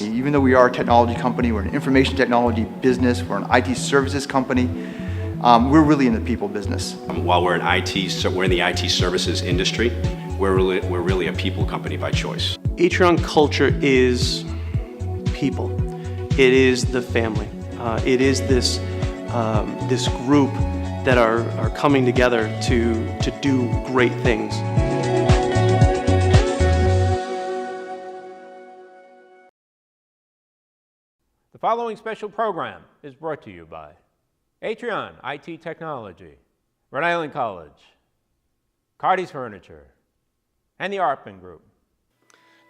Even though we are a technology company, we're an information technology business, we're an IT services company, we're really in the people business. While we're in we're in the IT services industry, we're really a people company by choice. Atrion culture is people. It is the family. It is this group that are coming together to do great things. The following special program is brought to you by Atrion IT Technology, Rhode Island College, Cardi's Furniture, and the Arpin Group.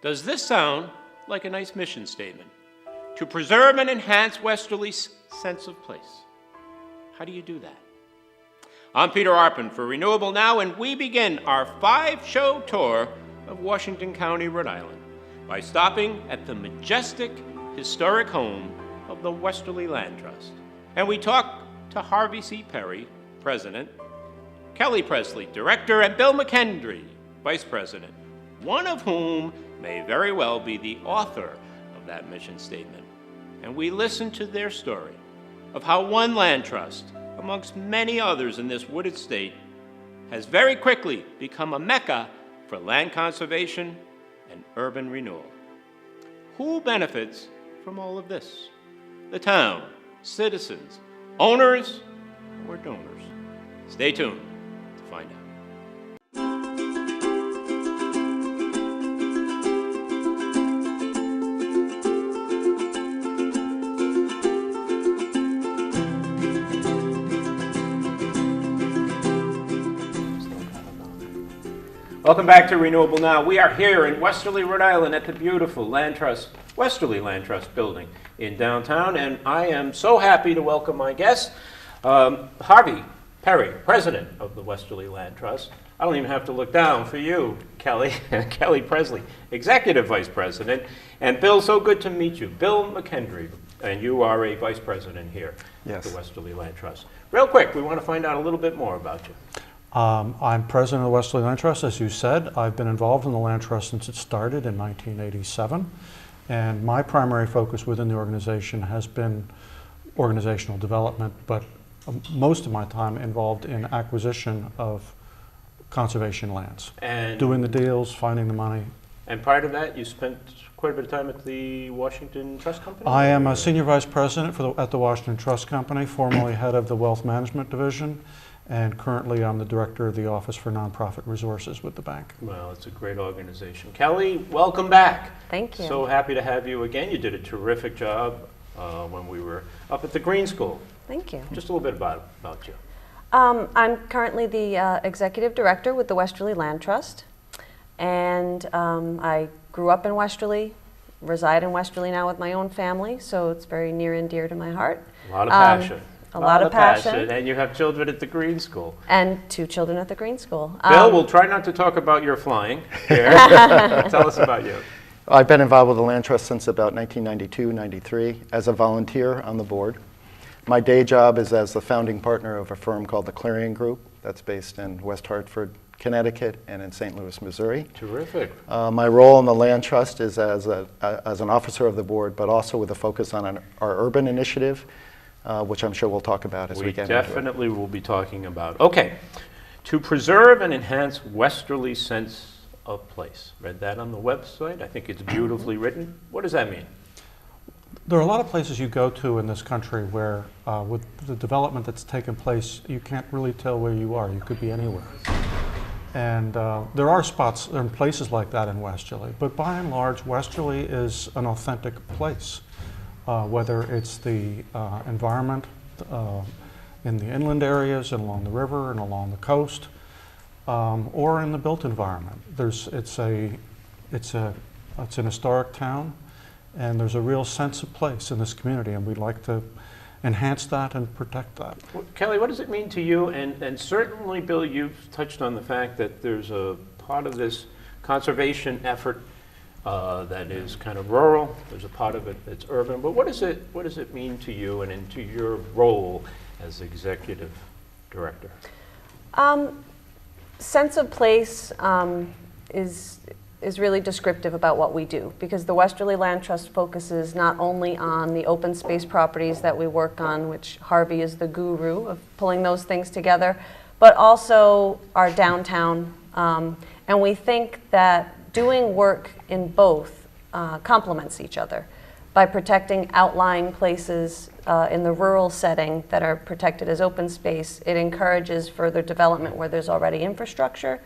Does this sound like a nice mission statement? To preserve and enhance Westerly's sense of place. How do you do that? I'm Peter Arpin for ReNewable Now, and we begin our 5-show tour of Washington County, Rhode Island, by stopping at the majestic, historic home of the Westerly Land Trust. And we talk to Harvey C. Perry, President, Kelly Presely, Director, and Bill McKendree, Vice President, one of whom may very well be the author of that mission statement. And we listen to their story of how one land trust, amongst many others in this wooded state, has very quickly become a mecca for land conservation and urban renewal. Who benefits from all of this? The town, citizens, owners, or donors? Stay tuned to find out. Welcome back to ReNewable Now. We are here in Westerly, Rhode Island at the beautiful Land Trust, Westerly Land Trust building in downtown, and I am so happy to welcome my guest, Harvey Perry, President of the Westerly Land Trust. I don't even have to look down for you, Kelly, Kelly Presely, Executive Vice President, and Bill, so good to meet you. Bill McKendree, and you are a Vice President here at the Westerly Land Trust. Real quick, we want to find out a little bit more about you. I'm president of the Westerly Land Trust, as you said. I've been involved in the land trust since it started in 1987, and my primary focus within the organization has been organizational development, but most of my time involved in acquisition of conservation lands, And doing the deals, finding the money. And prior to that, you spent quite a bit of time at the Washington Trust Company? I am a senior vice president at the Washington Trust Company, formerly head of the Wealth Management Division, and currently I'm the director of the Office for Nonprofit Resources with the bank. Well, it's a great organization. Kelly, welcome back. Thank you. So happy to have you again. You did a terrific job when we were up at the Green School. Thank you. Just a little bit about you. I'm currently the executive director with the Westerly Land Trust, and I grew up in Westerly, reside in Westerly now with my own family, so it's very near and dear to my heart. A lot of passion. A lot of passion. And you have children at the Green School. And 2 children at the Green School. Bill, we'll try not to talk about your flying here. Tell us about you. I've been involved with the Land Trust since about 1992-93 as a volunteer on the board. My day job is as the founding partner of a firm called the Clarion Group that's based in West Hartford, Connecticut, and in St. Louis, Missouri. Terrific. My role in the Land Trust is as an officer of the board, but also with a focus on our urban initiative, which I'm sure we'll talk about as we get into it. We definitely will be talking about. Okay, to preserve and enhance Westerly's sense of place. Read that on the website. I think it's beautifully written. What does that mean? There are a lot of places you go to in this country where, with the development that's taken place, you can't really tell where you are. You could be anywhere. And there are spots and places like that in Westerly, but by and large, Westerly is an authentic place. Whether it's the environment in the inland areas and along the river and along the coast, or in the built environment. It's an historic town, and there's a real sense of place in this community, and we'd like to enhance that and protect that. Well, Kelly, what does it mean to you? And certainly, Bill, you've touched on the fact that there's a part of this conservation effort that is kind of rural. There's a part of it that's urban. But what does it mean to you and into your role as executive director? Sense of place is is really descriptive about what we do, because the Westerly Land Trust focuses not only on the open space properties that we work on, which Harvey is the guru of pulling those things together, but also our downtown. And we think that doing work in both complements each other. By protecting outlying places in the rural setting that are protected as open space, it encourages further development where there's already infrastructure,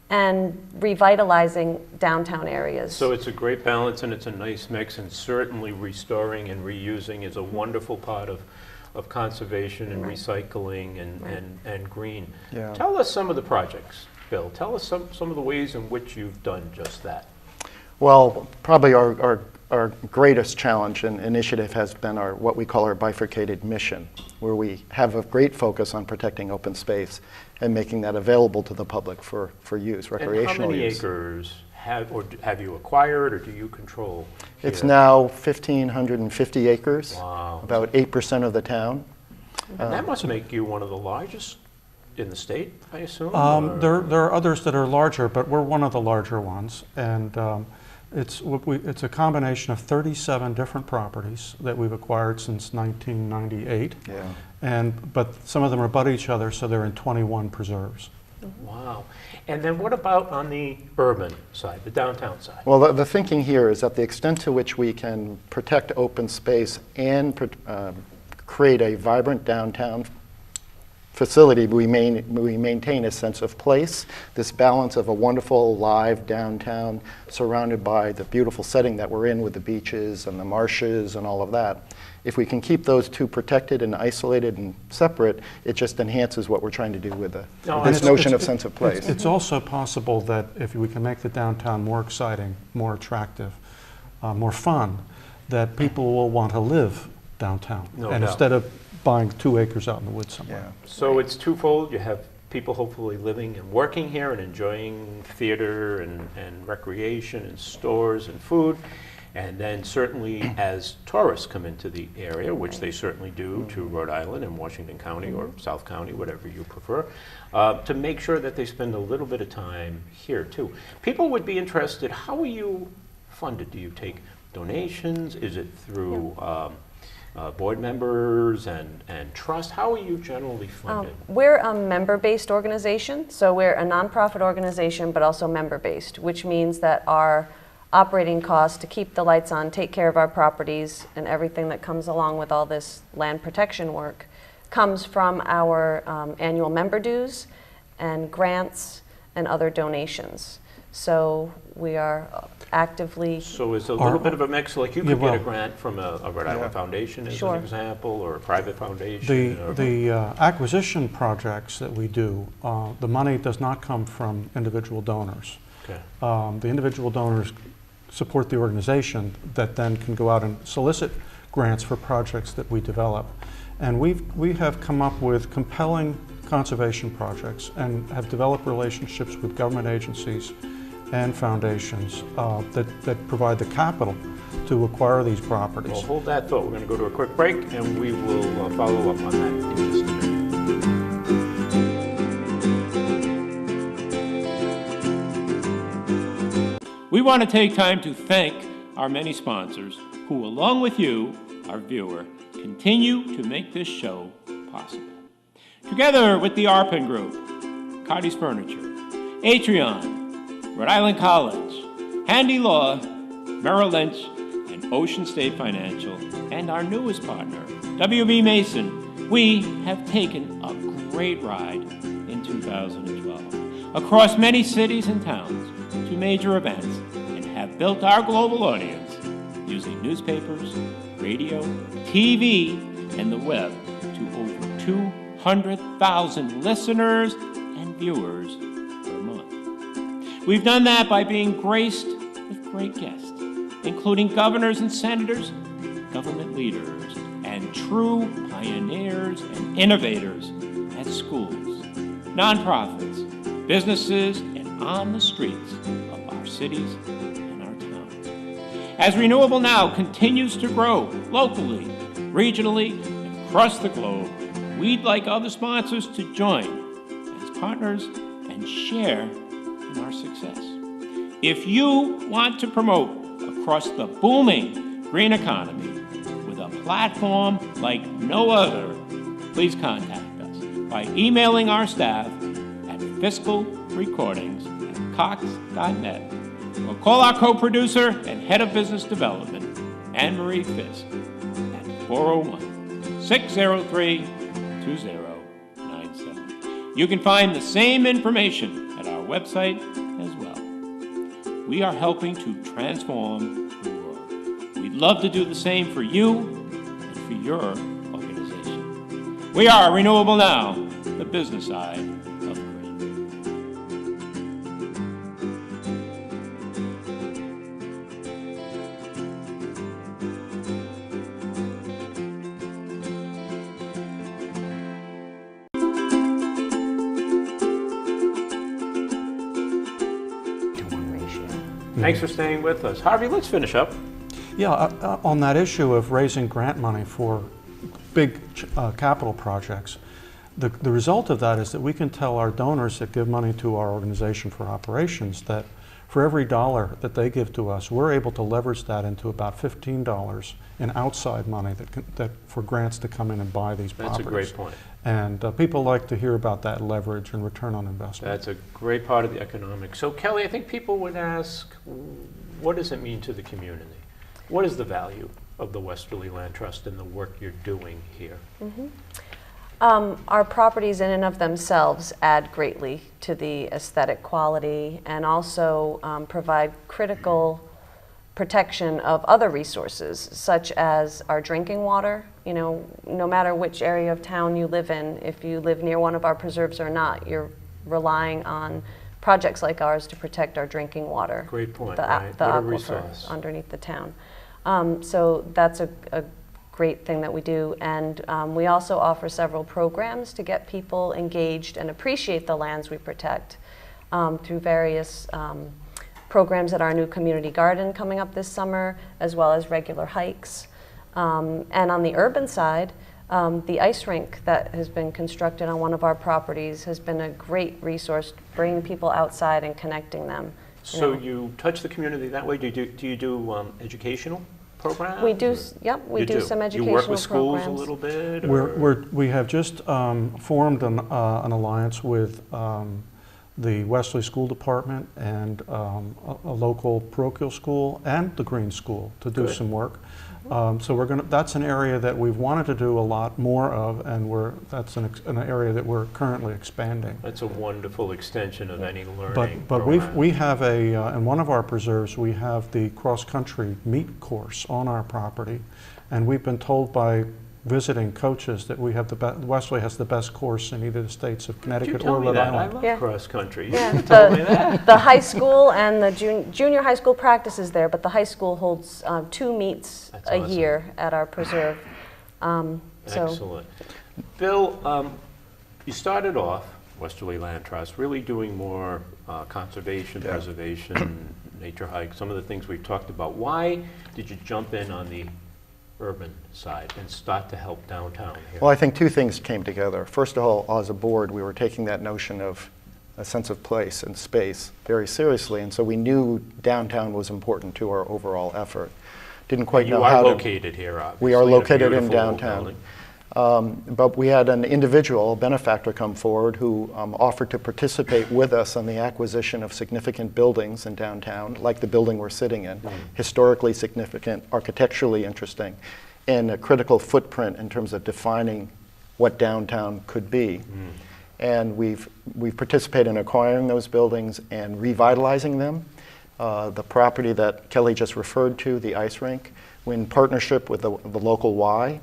and revitalizing downtown areas. So it's a great balance and it's a nice mix, and certainly restoring and reusing is a wonderful part of conservation and recycling and green. Yeah. Tell us some of the projects, Bill. Tell us some of the ways in which you've done just that. Well, probably our greatest challenge and initiative has been what we call our bifurcated mission, where we have a great focus on protecting open space and making that available to the public for use, recreational and how many use. acres have you acquired or do you control here? It's now 1,550 acres, Wow. about 8% of the town. And that must make you one of the largest in the state, I assume? There are others that are larger, but we're one of the larger ones. And it's a combination of 37 different properties that we've acquired since 1998. Yeah. But some of them abut each other, so they're in 21 preserves. Wow. And then what about on the urban side, the downtown side? Well, the thinking here is that the extent to which we can protect open space and create a vibrant downtown facility, we maintain a sense of place, this balance of a wonderful live downtown surrounded by the beautiful setting that we're in with the beaches and the marshes and all of that. If we can keep those two protected and isolated and separate, it just enhances what we're trying to do with this notion of sense of place. It's also possible that if we can make the downtown more exciting, more attractive, more fun, that people will want to live downtown. No and doubt. instead of buying 2 acres out in the woods somewhere. Yeah. So it's twofold. You have people hopefully living and working here and enjoying theater and recreation and stores and food. And then certainly as tourists come into the area, which they certainly do to Rhode Island and Washington County or South County, whatever you prefer, to make sure that they spend a little bit of time here too. People would be interested, how are you funded? Do you take donations? Is it through board members and trust? How are you generally funded? We're a member-based organization, so we're a nonprofit organization, but also member-based, which means that our operating costs to keep the lights on, take care of our properties, and everything that comes along with all this land protection work comes from our annual member dues and grants and other donations. So we are actively... So it's a little bit of a mix, like you could well, get a grant from a Rhode Island foundation as Sure. an example, or a private foundation. The acquisition projects that we do, the money does not come from individual donors. Okay. The individual donors support the organization that then can go out and solicit grants for projects that we develop. And we have come up with compelling conservation projects and have developed relationships with government agencies and foundations that provide the capital to acquire these properties. Well, hold that thought. We're going to go to a quick break, and we will follow up on that in just a minute. We want to take time to thank our many sponsors who, along with you, our viewer, continue to make this show possible. Together with the Arpin Group, Cardi's Furniture, Atreon, Rhode Island College, Handy Law, Merrill Lynch, and Ocean State Financial, and our newest partner, WB Mason, we have taken a great ride in 2012 across many cities and towns to major events and have built our global audience using newspapers, radio, TV, and the web to over 200,000 listeners and viewers per month. We've done that by being graced with great guests, including governors and senators, government leaders, and true pioneers and innovators at schools, nonprofits, businesses, and on the streets of our cities and our towns. As ReNewable Now continues to grow locally, regionally, and across the globe, we'd like other sponsors to join as partners and share in our success. If you want to promote across the booming green economy with a platform like no other, please contact us by emailing our staff at fiscalrecordings@cox.net or call our co-producer and head of business development, Anne Marie Fisk, at 401-603-2097. You can find the same information at our website as well. We are helping to transform the world. We'd love to do the same for you and for your organization. We are ReNewable Now, the business side of green. Thanks for staying with us. Harvey, let's finish up. Yeah, on that issue of raising grant money for big capital projects, the result of that is that we can tell our donors that give money to our organization for operations that for every dollar that they give to us, we're able to leverage that into about $15 in outside money that for grants to come in and buy these properties. That's a great point. And people like to hear about that leverage and return on investment. That's a great part of the economics. So Kelly, I think people would ask, what does it mean to the community? What is the value of the Westerly Land Trust and the work you're doing here? Our properties in and of themselves add greatly to the aesthetic quality and also provide critical protection of other resources, such as our drinking water. You know, no matter which area of town you live in, if you live near one of our preserves or not, you're relying on projects like ours to protect our drinking water. Great point, the right? the What a aquifer resource. underneath the town. So that's a great thing that we do. And we also offer several programs to get people engaged and appreciate the lands we protect through various programs at our new community garden coming up this summer, as well as regular hikes. And on the urban side, the ice rink that has been constructed on one of our properties has been a great resource, bringing people outside and connecting them. So you touch the community that way? Do you do educational programs? We do, yep, we do some educational programs. You work with schools programs. a little bit? Or? We have just formed an alliance with the Westerly School Department and a local parochial school and the Green School to do some work. So that's an area that we've wanted to do a lot more of, and that's an area that we're currently expanding. That's a wonderful extension of any learning But program. we have in one of our preserves, we have the cross-country meet course on our property, and we've been told by visiting coaches that we have Westerly has the best course in either the states of Connecticut or Rhode Island. I love Yeah. cross country. Yeah, You told me that. the high school and the junior high school practices there, but the high school holds 2 meets That's a awesome. year at our preserve. So Excellent. Bill, you started off Westerly Land Trust really doing more conservation, preservation, nature hikes, some of the things we've talked about. Why did you jump in on the urban side and start to help downtown here? Well, I think two things came together. First of all, as a board, we were taking that notion of a sense of place and space very seriously, and so we knew downtown was important to our overall effort. Didn't quite know how to... You are located here, obviously. We are located in beautiful downtown. building. But we had an individual, a benefactor, come forward who offered to participate with us on the acquisition of significant buildings in downtown, like the building we're sitting in, historically significant, architecturally interesting, and a critical footprint in terms of defining what downtown could be. And we've participated in acquiring those buildings and revitalizing them. The property that Kelly just referred to, the ice rink, we're in partnership with the local Y.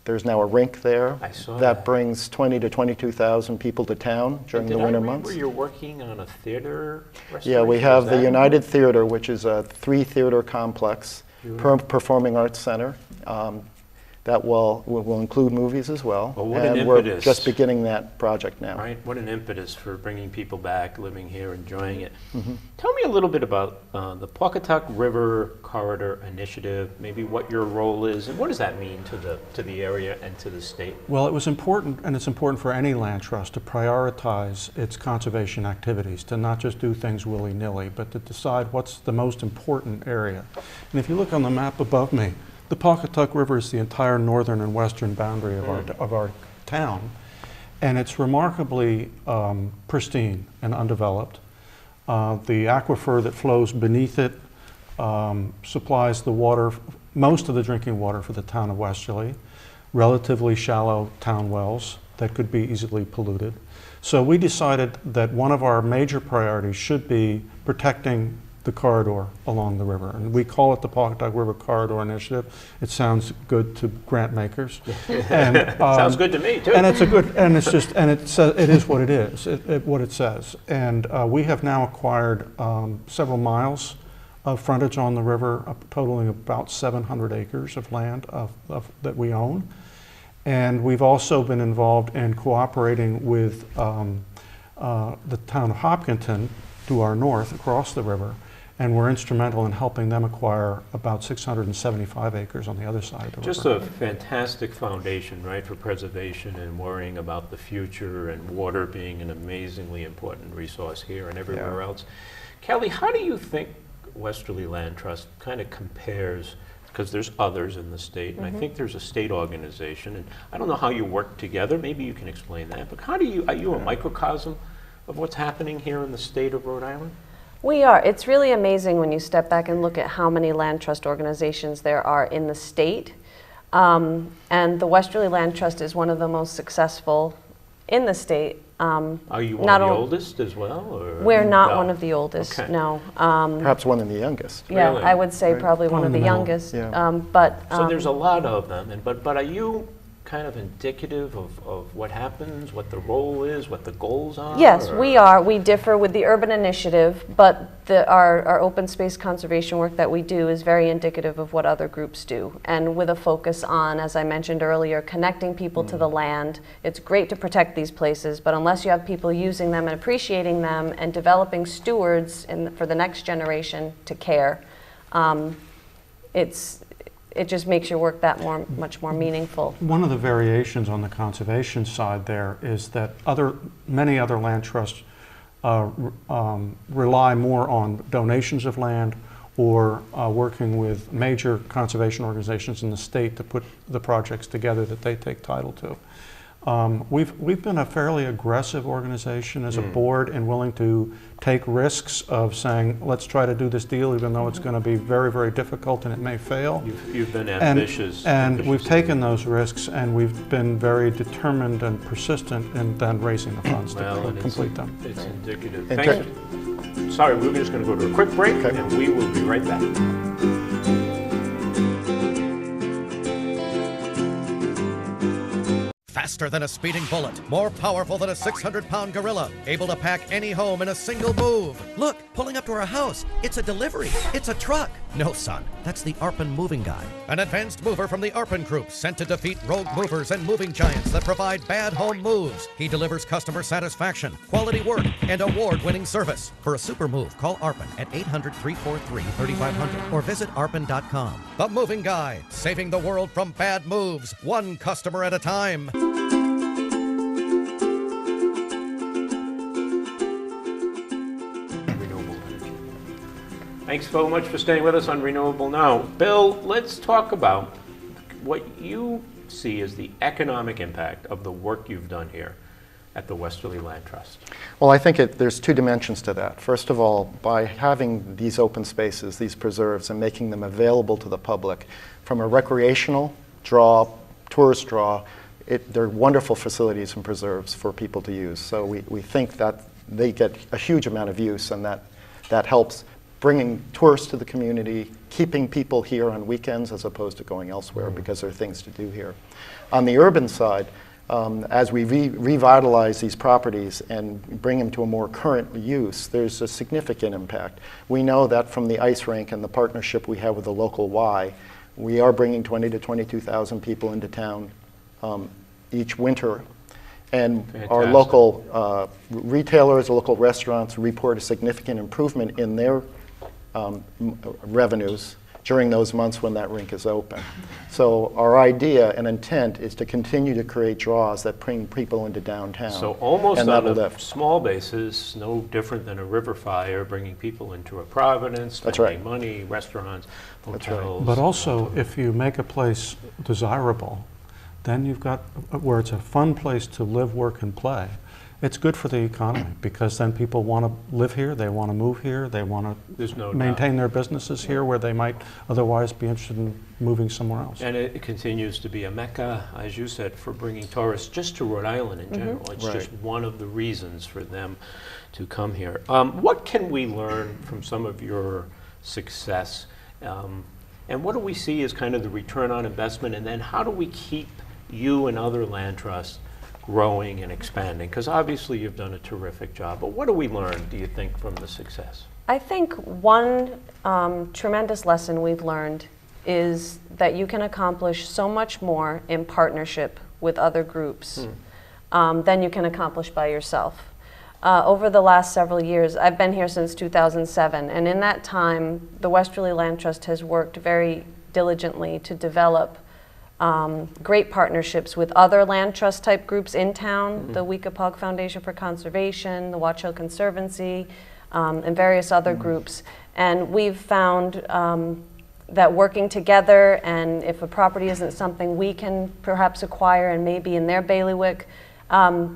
There's now a rink there. I saw that brings 20 to 22,000 people to town during the winter months. Did I remember you're working on a theater restoration? Yeah, we have Is the that- United Theater, which is a 3-theater complex, performing arts center. that will include movies as well. Well, what an and we're impetus. just beginning that project now. Right? What an impetus for bringing people back, living here, enjoying it. Tell me a little bit about the Pawcatuck River Corridor Initiative, maybe what your role is, and what does that mean to the area and to the state? Well, it was important, and it's important for any land trust to prioritize its conservation activities, to not just do things willy-nilly, but to decide what's the most important area. And if you look on the map above me, the Pawcatuck River is the entire northern and western boundary of our town, and it's remarkably pristine and undeveloped. The aquifer that flows beneath it supplies the water, most of the drinking water for the town of Westerly, relatively shallow town wells that could be easily polluted. So we decided that one of our major priorities should be protecting the corridor along the river, and we call it the Pawcatuck River Corridor Initiative. It sounds good to grant makers, and Sounds good to me too. and it's a good, and it's just, and it is what it is, what it says. And we have now acquired several miles of frontage on the river, totaling about 700 acres of land that we own. And we've also been involved in cooperating with the town of Hopkinton to our north across the river, and we're instrumental in helping them acquire about 675 acres on the other side of the river. Just a fantastic foundation, right, for preservation and worrying about the future, and water being an amazingly important resource here and everywhere else. Kelly, how do you think Westerly Land Trust kind of compares, because there's others in the state, and I think there's a state organization, and I don't know how you work together, maybe you can explain that, but how do you, are you a microcosm of what's happening here in the state of Rhode Island? We are. It's really amazing when you step back and look at how many land trust organizations there are in the state. And the Westerly Land Trust is one of the most successful in the state. Are you one of the oldest as well? Or? We're not No. one of the oldest, Okay. no. Perhaps one of the youngest. Yeah, Really? I would say Right. probably one One of in the the middle. youngest. Yeah. So there's a lot of them, but are you kind of indicative of what happens, what the role is, what the goals are? Yes, or- we are. We differ with the urban initiative, but our open space conservation work that we do is very indicative of what other groups do. And with a focus on, as I mentioned earlier, connecting people to the land. It's great to protect these places, but unless you have people using them and appreciating them and developing stewards for the next generation to care, it just makes your work that much more meaningful. One of the variations on the conservation side there is that many other land trusts rely more on donations of land or working with major conservation organizations in the state to put the projects together that they take title to. We've been a fairly aggressive organization as a board and willing to take risks of saying, let's try to do this deal even though it's going to be very, very difficult and it may fail. You've been ambitious. And we've taken those risks, and we've been very determined and persistent in then raising the funds to complete them. It's indicative. And Thanks. Sorry, we're just going to go to a quick break, Okay. and we will be right back. Faster than a speeding bullet, more powerful than a 600-pound gorilla, able to pack any home in a single move. Look, pulling up to our house. It's a delivery. It's a truck. No, son, that's the Arpin Moving Guy. An advanced mover from the Arpin Group, sent to defeat rogue movers and moving giants that provide bad home moves. He delivers customer satisfaction, quality work, and award-winning service. For a super move, call Arpin at 800-343-3500 or visit arpin.com. The Moving Guy, saving the world from bad moves, one customer at a time. Renewable energy. Thanks so much for staying with us on Renewable Now. Bill, let's talk about what you see as the economic impact of the work you've done here at the Westerly Land Trust. Well, I think there's two dimensions to that. First of all, by having these open spaces, these preserves, and making them available to the public from a recreational draw, tourist draw, they're wonderful facilities and preserves for people to use. So we think that they get a huge amount of use, and that helps bringing tourists to the community, keeping people here on weekends as opposed to going elsewhere because there are things to do here. On the urban side, as we revitalize these properties and bring them to a more current use, there's a significant impact. We know that from the ice rink and the partnership we have with the local Y, We are bringing 20 to 22,000 people into town each winter. And our Fantastic. local retailers, local restaurants report a significant improvement in their revenues during those months when that rink is open. So our idea and intent is to continue to create draws that bring people into downtown. So almost and on that'll a lift. small basis, no different than a river fire, bringing people into a Providence, That's spending right. money, restaurants, That's right. hotels. But also, if you make a place desirable, then you've got where it's a fun place to live, work, and play. It's good for the economy because then people want to live here, they want to move here, they want There's to no doubt. maintain their businesses here where they might otherwise be interested in moving somewhere else. And it continues to be a mecca, as you said, for bringing tourists just to Rhode Island in general. It's Right. just one of the reasons for them to come here. What can we learn from some of your success? And what do we see as kind of the return on investment? And then how do we keep you and other land trusts growing and expanding? Because obviously you've done a terrific job. But what do we learn, do you think, from the success? I think one tremendous lesson we've learned is that you can accomplish so much more in partnership with other groups than you can accomplish by yourself. Over the last several years, I've been here since 2007, and in that time, the Westerly Land Trust has worked very diligently to develop great partnerships with other land trust type groups in town, the Weekapaug Foundation for Conservation, the Watch Hill Conservancy, and various other groups. And we've found that working together, and if a property isn't something we can perhaps acquire and maybe in their bailiwick,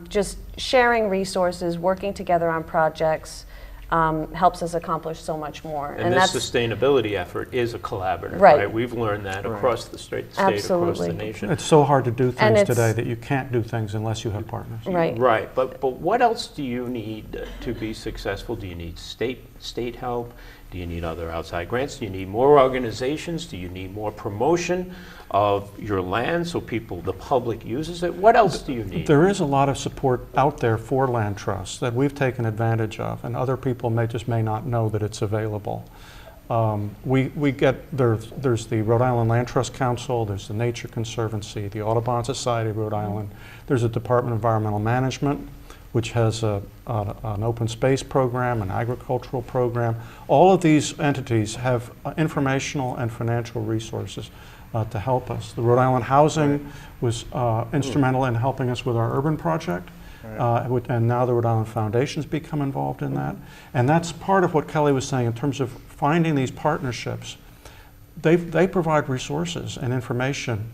just sharing resources, working together on projects, helps us accomplish so much more. And this sustainability effort is a collaborative, Right. right? We've learned that across the state, Absolutely. across the nation. It's so hard to do things it's- today that you can't do things unless you have partners. Right. Right, but what else do you need to be successful? Do you need state help? Do you need other outside grants? Do you need more organizations? Do you need more promotion of your land so people, the public uses it? What else do you need? There is a lot of support out there for land trusts that we've taken advantage of, and other people may not know that it's available. We get, there's the Rhode Island Land Trust Council, there's the Nature Conservancy, the Audubon Society of Rhode Island, there's a Department of Environmental Management, which has an open space program, an agricultural program. All of these entities have informational and financial resources to help us. The Rhode Island Housing was instrumental in helping us with our urban project, and now the Rhode Island Foundation's become involved in that. And that's part of what Kelly was saying in terms of finding these partnerships. They provide resources and information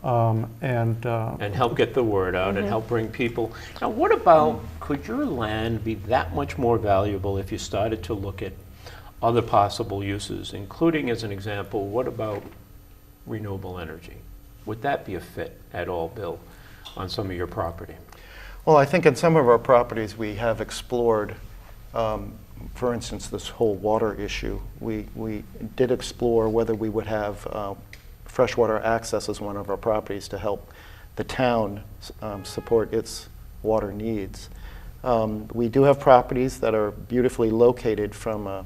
and help get the word out and help bring people. Now, what about, could your land be that much more valuable if you started to look at other possible uses, including, as an example, what about renewable energy? Would that be a fit at all, Bill, on some of your property? Well, I think in some of our properties we have explored, for instance, this whole water issue. We did explore whether we would have freshwater access as one of our properties to help the town support its water needs. We do have properties that are beautifully located from a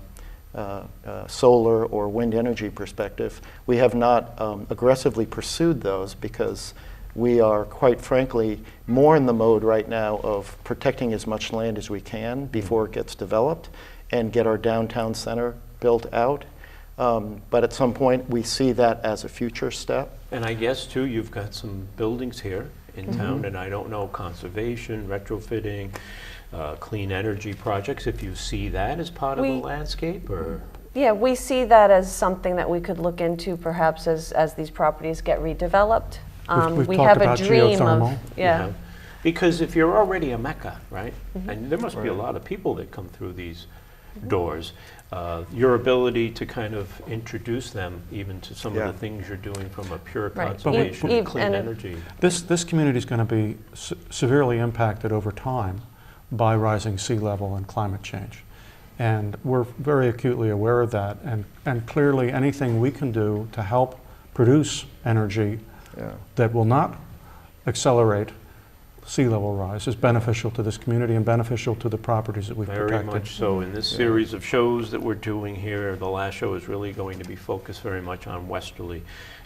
solar or wind energy perspective. We have not aggressively pursued those because we are, quite frankly, more in the mode right now of protecting as much land as we can before it gets developed and get our downtown center built out. But at some point, we see that as a future step. And I guess, too, you've got some buildings here in town, and I don't know, conservation, retrofitting, clean energy projects, if you see that as part of the landscape, or? Yeah, we see that as something that we could look into perhaps as these properties get redeveloped. We've we talked have about a dream geothermal. of, yeah. Because if you're already a mecca, right, and there must be a lot of people that come through these doors, your ability to kind of introduce them even to some of the things you're doing from a pure Right. conservation, But clean and energy. This community is going to be severely impacted over time by rising sea level and climate change. And we're very acutely aware of that. And clearly anything we can do to help produce energy that will not accelerate sea level rise is beneficial to this community and beneficial to the properties that we've Very protected. much so. In this series of shows that we're doing here, the last show is really going to be focused very much on Westerly,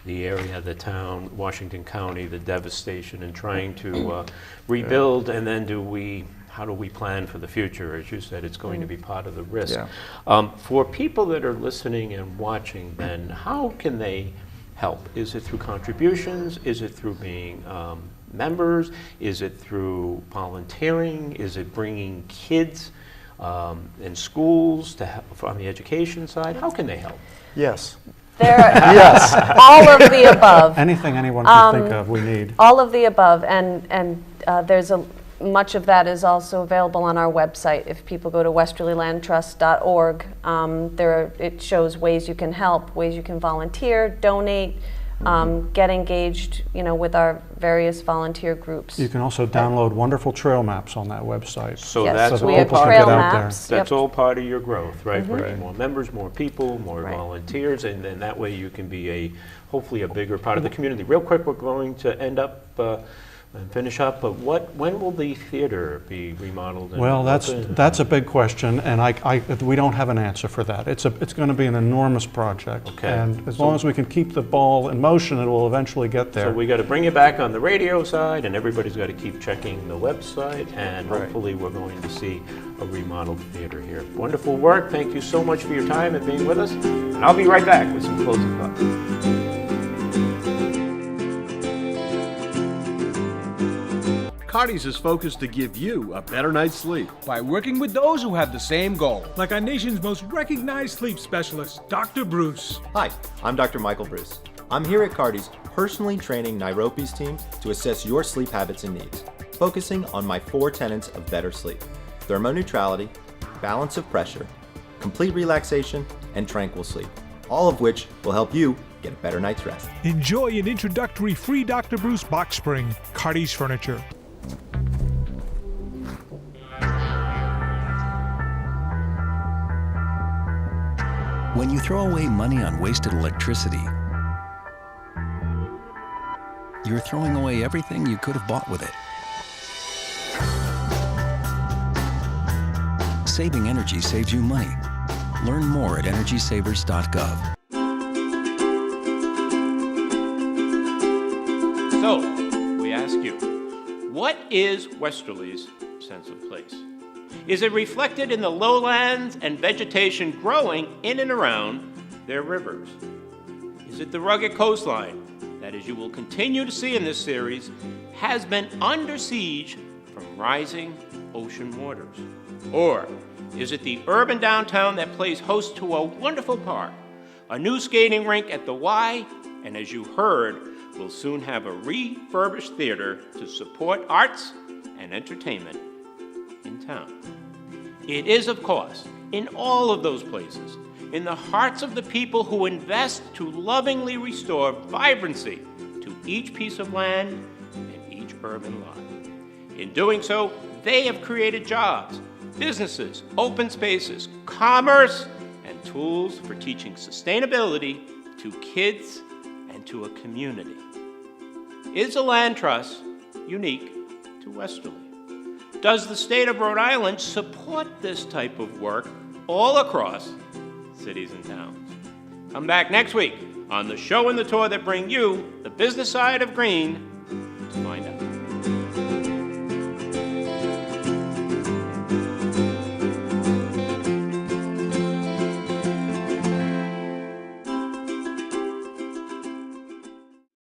the area, the town, Washington County, the devastation, and trying to rebuild, and then how do we plan for the future? As you said, it's going to be part of the risk. Yeah. For people that are listening and watching, then how can they help? Is it through contributions? Is it through being members? Is it through volunteering? Is it bringing kids in schools to help on the education side? How can they help? Yes. Yes. All of the above. Anything anyone can think of, we need. All of the above, and there's much of that is also available on our website. If people go to westerlylandtrust.org, it shows ways you can help, ways you can volunteer, donate, get engaged, with our various volunteer groups. You can also download wonderful trail maps on that website. So Yes, that's so we all have people part can trail get out there. maps. That's Yep. all part of your growth, right? Bringing Right. more members, more people, more Right. volunteers, and then that way you can be hopefully a bigger part of the community. Real quick, we're going to end up and finish up, but when will the theater be remodeled? And Well, open? that's a big question, and we don't have an answer for that. It's going to be an enormous project, Okay. and as long as we can keep the ball in motion, it will eventually get there. So we got to bring it back on the radio side, and everybody's got to keep checking the website, and hopefully we're going to see a remodeled theater here. Wonderful work. Thank you so much for your time and being with us. And I'll be right back with some closing thoughts. Cardi's is focused to give you a better night's sleep. by working with those who have the same goal. Like our nation's most recognized sleep specialist, Dr. Bruce. Hi, I'm Dr. Michael Bruce. I'm here at Cardi's personally training Nairobi's team to assess your sleep habits and needs, focusing on my 4 tenets of better sleep: thermoneutrality, balance of pressure, complete relaxation, and tranquil sleep, all of which will help you get a better night's rest. Enjoy an introductory free Dr. Bruce box spring, Cardi's Furniture. When you throw away money on wasted electricity, you're throwing away everything you could have bought with it. Saving energy saves you money. Learn more at energysavers.gov. So, we ask you, what is Westerly's sense of place? Is it reflected in the lowlands and vegetation growing in and around their rivers? Is it the rugged coastline that, as you will continue to see in this series, has been under siege from rising ocean waters? Or is it the urban downtown that plays host to a wonderful park, a new skating rink at the Y, and as you heard, will soon have a refurbished theater to support arts and entertainment in town? It is, of course, in all of those places, in the hearts of the people who invest to lovingly restore vibrancy to each piece of land and each urban lot. In doing so, they have created jobs, businesses, open spaces, commerce, and tools for teaching sustainability to kids and to a community. Is the Land Trust unique to Westerly? Does the state of Rhode Island support this type of work all across cities and towns? Come back next week on the show and the tour that bring you the business side of green